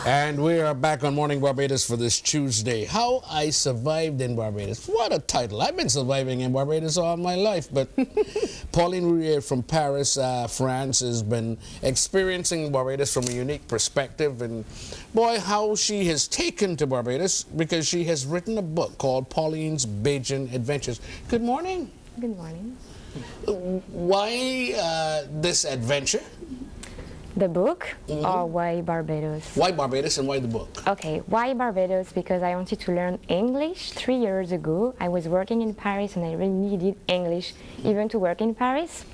And we are back on Morning Barbados for this Tuesday. How I Survived in Barbados. What a title. I've been surviving in Barbados all my life, but Pauline Rouiller from Paris, France, has been experiencing Barbados from a unique perspective. And boy, how she has taken to Barbados, because she has written a book called Pauline's Bajan Adventures. Good morning. Good morning. Why this adventure? The book, or why Barbados? Why Barbados and why the book? Okay, why Barbados? Because I wanted to learn English 3 years ago. I was working in Paris and I really needed English even to work in Paris.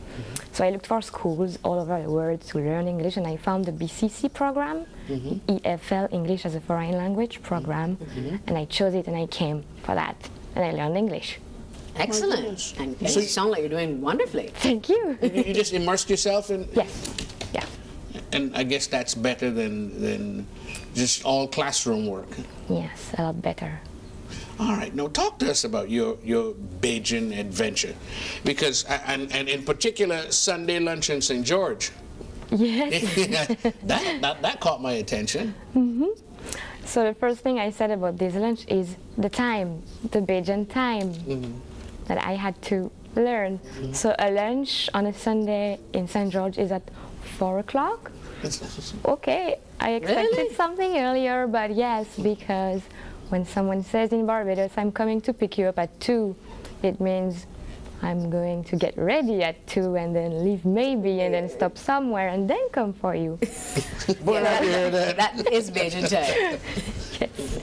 So I looked for schools all over the world to learn English, and I found the BCC program, EFL, English as a Foreign Language program, and I chose it and I came for that, and I learned English. Excellent. And you sound like you're doing wonderfully. Thank you. You just immersed yourself in? Yes. Yeah. And I guess that's better than just all classroom work. Yes, a lot better. All right, now talk to us about your Bajan adventure, because and in particular Sunday lunch in St. George. Yes. that caught my attention. So the first thing I said about this lunch is the time, the Bajan time that I had to learn. So a lunch on a Sunday in St. George is at 4 o'clock. Okay, I expected something earlier, but yes, because when someone says in Barbados, I'm coming to pick you up at 2, it means I'm going to get ready at 2 and then leave maybe and then stop somewhere and then come for you. That is Bajan time. Yes.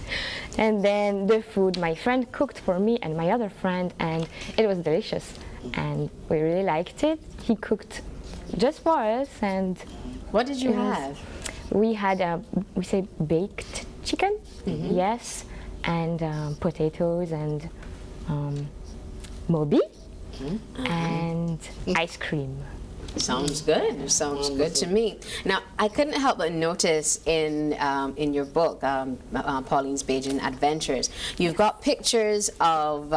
And then the food, my friend cooked for me and my other friend, and it was delicious. And we really liked it. He cooked just for us. And what did you have? We had, we say baked chicken, yes, and potatoes and mobi and ice cream. Sounds good. Sounds good to me. Now, I couldn't help but notice in your book, Pauline's Bajan Adventures, you've got pictures of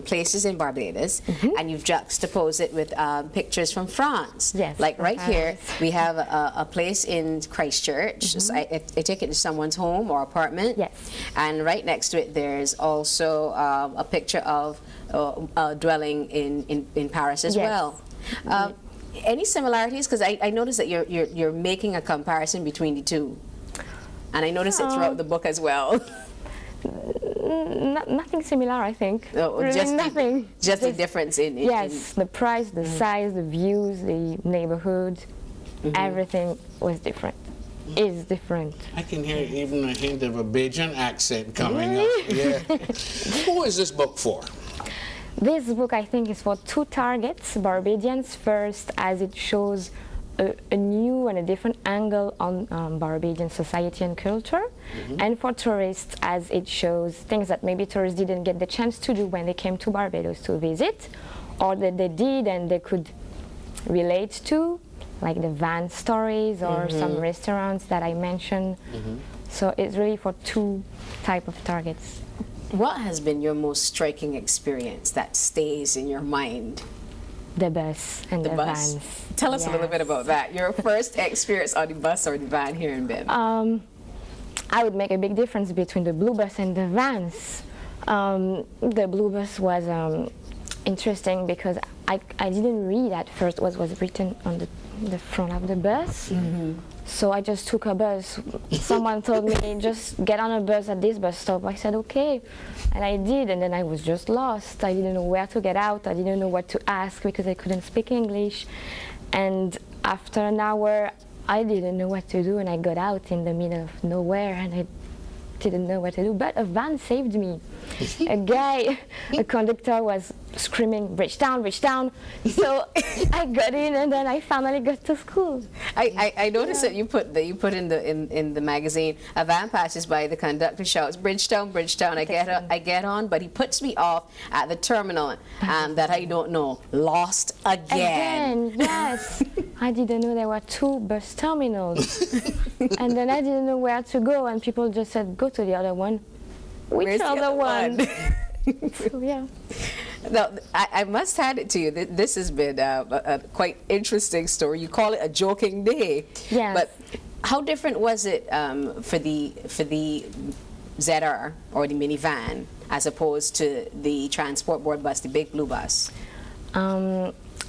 places in Barbados, and you've juxtaposed it with pictures from France. Yes. Like right here, we have a place in Christchurch. So I take it to someone's home or apartment. Yes. And right next to it, there's also a picture of a dwelling in Paris as well. Any similarities? Because I noticed that you're making a comparison between the two, and I noticed it throughout the book as well. Nothing similar, I think. Really just nothing. Just the difference in yes, the price, the size, the views, the neighborhood, everything was different. Is different. I can hear even a hint of a Bajan accent coming up. Yeah. Who is this book for? This book, I think, is for 2 targets. Barbadians first, as it shows a new and a different angle on Barbadian society and culture, and for tourists, as it shows things that maybe tourists didn't get the chance to do when they came to Barbados to visit, or that they did and they could relate to, like the van stories or some restaurants that I mentioned. So it's really for 2 type of targets. What has been your most striking experience that stays in your mind? The bus and the vans. Tell us a little bit about that. Your first experience on the bus or the van here in Ben. I would make a big difference between the blue bus and the vans. The blue bus was interesting because I didn't read at first what was written on the front of the bus. So I just took a bus. Someone told me, just get on a bus at this bus stop. I said, okay. And I did, and then I was just lost. I didn't know where to get out. I didn't know what to ask because I couldn't speak English. And after an hour, I didn't know what to do, and I got out in the middle of nowhere, and I didn't know what to do. But a van saved me. A conductor was screaming, bridge down, bridge down. So I got in, and then I finally got to school. I noticed that you put in the magazine, a van passes by, the conductor shouts, bridge down, bridge down. I get on, but he puts me off at the terminal that I don't know, lost again. Yes. I didn't know there were 2 bus terminals. And then I didn't know where to go, and people just said, go to the other one. Which other one? So, yeah. Now, I must hand it to you. This has been a quite interesting story. You call it a joking day. Yes. But how different was it for the ZR or the minivan as opposed to the transport board bus, the big blue bus?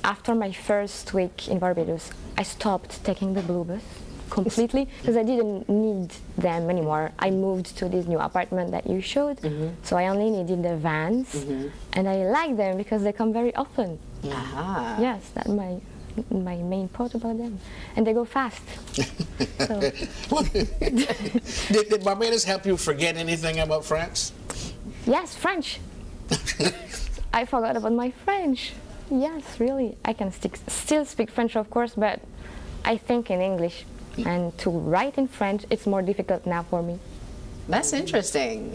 After my first week in Barbados, I stopped taking the blue bus completely because I didn't need them anymore. I moved to this new apartment that you showed, so I only needed the vans, and I like them because they come very often. Yes, that's my main part about them, and they go fast. So. Did Barbados help you forget anything about France? Yes, French. I forgot about my French. Yes, really. I can still speak French, of course, but I think in English. And to write in French, it's more difficult now for me. That's interesting.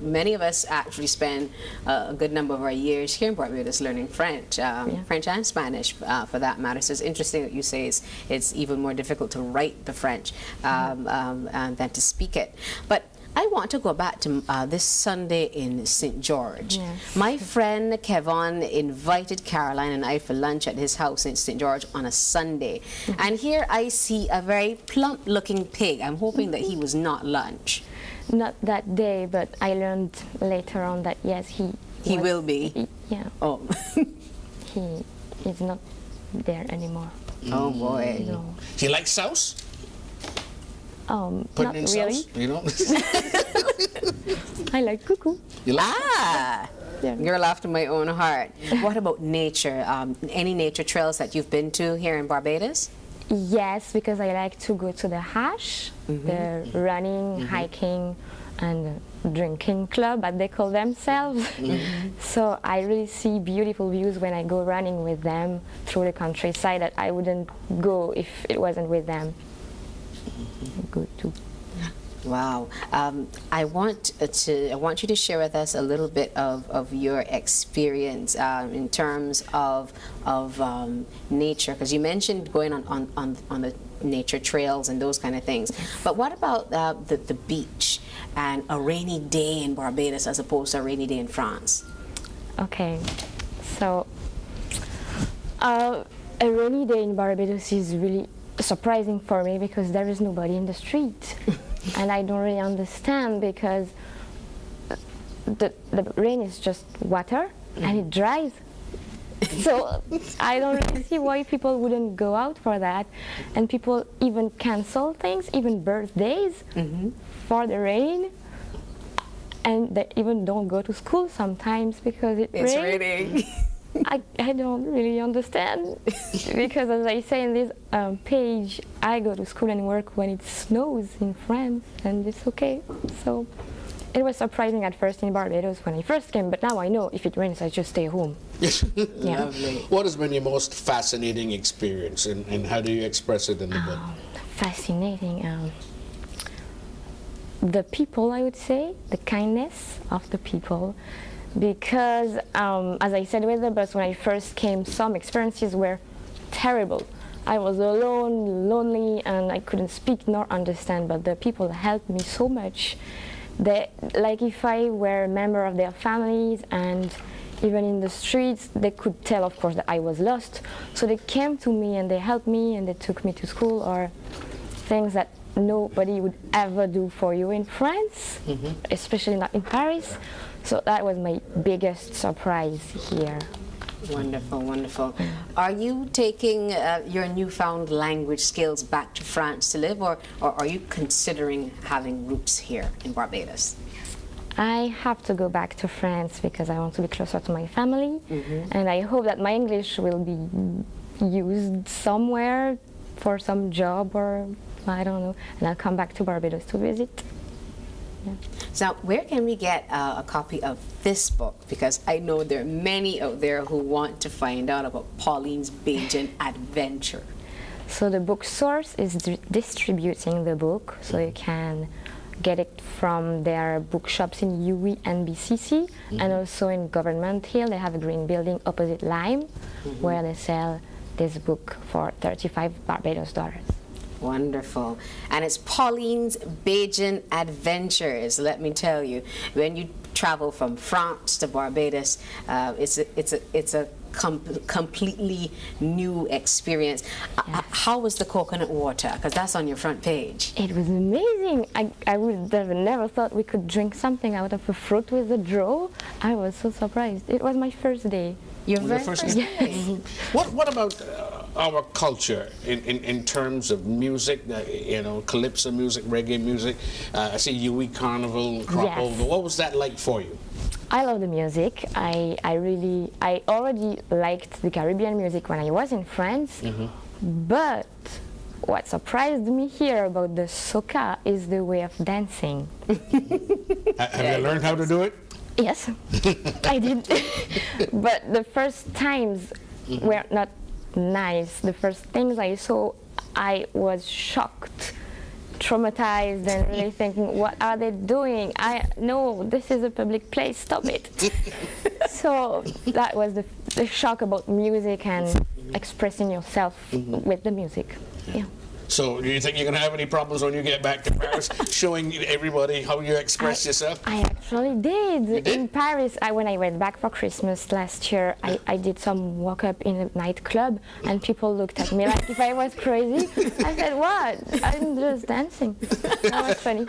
Many of us actually spend a good number of our years here in Barbados learning French, French and Spanish for that matter. So it's interesting that you say it's even more difficult to write the French than to speak it. But I want to go back to this Sunday in St. George. Yes. My friend Kevin invited Caroline and I for lunch at his house in St. George on a Sunday. And here I see a very plump-looking pig. I'm hoping that he was not lunch. Not that day, but I learned later on that yes, he will be. Yeah. Oh. He is not there anymore. Oh boy. No. Do you like sauce? Not Put it in really. sauce? You don't? I like cuckoo. You like Yeah. Girl after my own heart. What about nature? Any nature trails that you've been to here in Barbados? Yes, because I like to go to the hash, the running, hiking, and drinking club, as they call themselves. So I really see beautiful views when I go running with them through the countryside that I wouldn't go if it wasn't with them. Good too. Wow. I want you to share with us a little bit of your experience in terms of nature, because you mentioned going on the nature trails and those kind of things. But what about the beach and a rainy day in Barbados as opposed to a rainy day in France? Okay, so a rainy day in Barbados is really surprising for me because there is nobody in the street. And I don't really understand because the rain is just water and it dries. So I don't really see why people wouldn't go out for that. And people even cancel things, even birthdays for the rain. And they even don't go to school sometimes because it's raining. I don't really understand because, as I say in this page, I go to school and work when it snows in France, and it's okay. So it was surprising at first in Barbados when I first came, but now I know if it rains, I just stay home. Yeah. Lovely. What has been your most fascinating experience, and how do you express it in the book? Fascinating. The people, I would say, the kindness of the people. Because, as I said with the bus, when I first came, some experiences were terrible. I was alone, lonely, and I couldn't speak nor understand, but the people helped me so much. They, like if I were a member of their families, and even in the streets, they could tell, of course, that I was lost. So they came to me and they helped me and they took me to school, or things that nobody would ever do for you in France, especially not in Paris. So that was my biggest surprise here. Wonderful, wonderful. Are you taking your newfound language skills back to France to live, or are you considering having roots here in Barbados? I have to go back to France because I want to be closer to my family, and I hope that my English will be used somewhere for some job, or I don't know, and I'll come back to Barbados to visit. Yeah. So where can we get a copy of this book? Because I know there are many out there who want to find out about Pauline's Bajan adventure. So the book source is distributing the book, so you can get it from their bookshops in UWI and BCC, and also in Government Hill. They have a green building opposite Lime, where they sell this book for $35 Barbados. Wonderful. And it's Pauline's Bajan Adventures. Let me tell you, when you travel from France to Barbados, it's a completely new experience. How was the coconut water? Because that's on your front page. It was amazing. I would have never thought we could drink something out of a fruit with a draw. I was so surprised. It was my first day. Your very first day? Mm-hmm. What about our culture in terms of music, you know, calypso music, reggae music? I see Yui Carnival, Crop Over. What was that like for you? I love the music. I already liked the Caribbean music when I was in France, but what surprised me here about the soca is the way of dancing. Have you learned how to do it? Yes, I did. But the first times were not nice. The first things I saw, I was shocked, traumatized, and really thinking, what are they doing? No, this is a public place, stop it. So that was the shock about music and expressing yourself with the music. Yeah. So do you think you're going to have any problems when you get back to Paris, showing everybody how you express yourself? I actually did. You did? In Paris, when I went back for Christmas last year, I did some walk-up in a nightclub, and people looked at me like if I was crazy. I said, what? I'm just dancing. That was funny.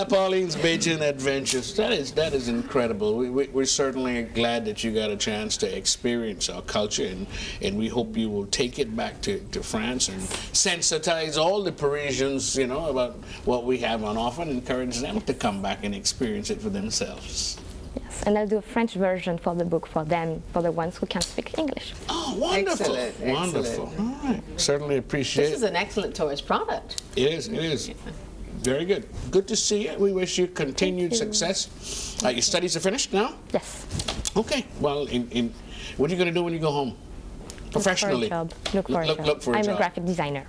Pauline's Bajan Adventures. That is incredible. We're certainly glad that you got a chance to experience our culture, and we hope you will take it back to France and sensitize all the Parisians, you know, about what we have on offer, and encourage them to come back and experience it for themselves. Yes, and I'll do a French version for the book for them, for the ones who can't speak English. Oh, wonderful. Excellent. Wonderful. All right. Certainly appreciate it. This is an excellent tourist product. It is, it is. Very good. Good to see you. We wish you continued success. Your studies are finished now? Yes. Okay. Well, what are you going to do when you go home? Professionally? Look for a job. Look for a job. I'm a graphic designer.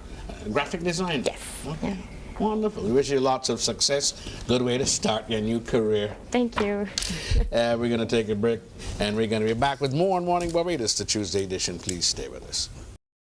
Graphic design? Yes. Okay. Yeah. Wonderful. We wish you lots of success. Good way to start your new career. Thank you. We're going to take a break, and we're going to be back with more on Morning Barbados, the Tuesday edition. Please stay with us.